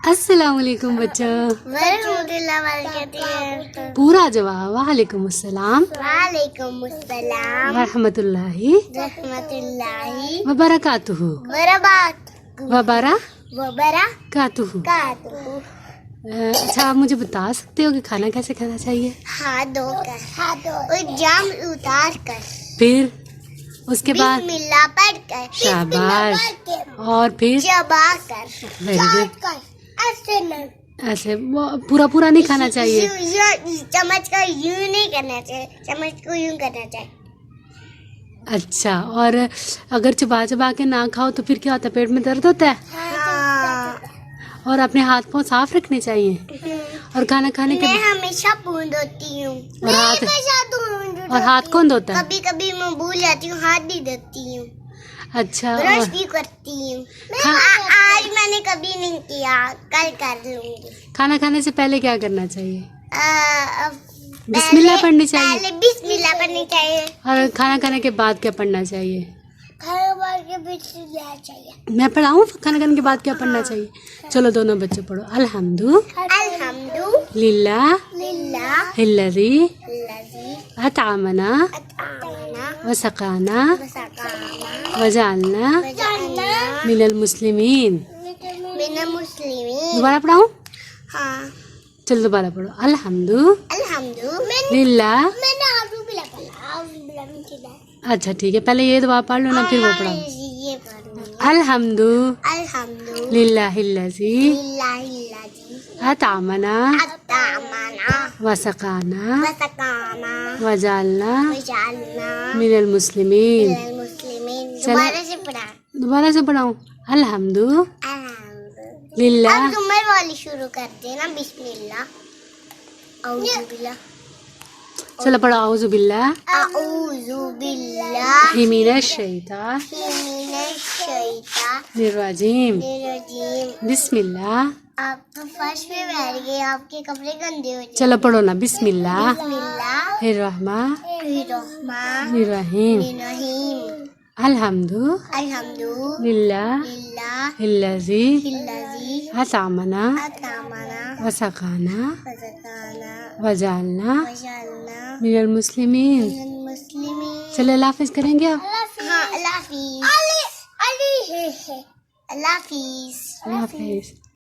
السلام علیکم بچوں. ورحمۃ اللہ وبرکاتہ. پورا جواب وعلیکم السلام وعلیکم السلام ورحمۃ اللہ رحمۃ اللہ وبرکاتہ. وبرکاتہ. اچھا آپ مجھے بتا سکتے ہو کہ کھانا کیسے کھانا چاہیے؟ ہاتھ دھو کر اور جام اتار کر پھر اس کے بعد بسم اللہ پڑھ کر شاباش. اور پھر چبا کر ویری گڈ. ایسے نہیں ایسے پورا نہیں کھانا چاہیے. چمچ کا یوں نہیں کرنا چاہیے, چمچ کو یوں کرنا چاہیے. اچھا اور اگر چبا کے نہ کھاؤ تو پھر کیا ہوتا ہے؟ پیٹ میں درد ہوتا ہے. ہاں. اور اپنے ہاتھ پاؤں صاف رکھنے چاہیے. اور کھانا کھانے کے میں ہمیشہ پون دھوتی ہوں. اور ہاتھ کون دھوتا ہے؟ کبھی کبھی میں بھول جاتی ہوں, ہاتھ بھی دھوتی ہوں, اچھا برش بھی کرتی ہوں. آج میں نے کبھی نہیں کیا, کل کر لوں گی. کھانا کھانے سے پہلے کیا کرنا چاہیے؟ بسم اللہ پڑھنی چاہیے. پہلے بسم اللہ پڑھنی چاہیے. اور کھانا کھانے کے بعد کیا پڑھنا چاہیے؟ کھانا بعد کے بسم اللہ چاہیے. میں پڑھاؤں کھانا کھانے کے بعد کیا پڑھنا چاہیے؟ چلو دونوں بچے پڑھو. الحمد الحمد للہ للہ الذی الذی اطعمنا اطعمنا وسقانا وسقانا وجعلنا وجعلنا من المسلمین. من المسلمین. دوبارہ پڑھاؤں؟ ہاں. چلو دوبارہ پڑھو. الحمد الحمد للہ. میں نے آلو بھی لگا. اچھا ٹھیک ہے, پہلے یہ دعا پڑھ لو نا پھر وہ پڑھاؤ. یہ پڑھوں. الحمد الحمد للہ الذی للہ الذی اطعمنا اطعمنا وسقانا وسقانا وجعلنا وجعلنا من المسلمین. من المسلمین. دوبارہ سے پڑھا. دوبارہ سے پڑھاؤں. الحمد الحمد. للہ. اب زمر والی شروع کر دینا. بسم اللہ. اعوذ باللہ. چلو پڑھو. اعوذ باللہ اعوذ باللہ من الشیطان من الشیطان الرجیم. الرجیم. بسم اللہ. آپ تو فرش پہ بیٹھ گئے, آپ کے کپڑے گندے ہو جائیں. چلو پڑھو نا. بسم اللہ بسم اللہ الرحمن الرحمن الرحیم. الرحیم. الحمد الحمد للہ للہ الذی الذی اطعمنا اطعمنا وسقانا وسقانا وجعلنا وجعلنا من المسلمین. من المسلمین. چلو اللہ حافظ کریں گے آپ؟ ہاں. اللہ حافظ. اللہ حافظ. اللہ حافظ.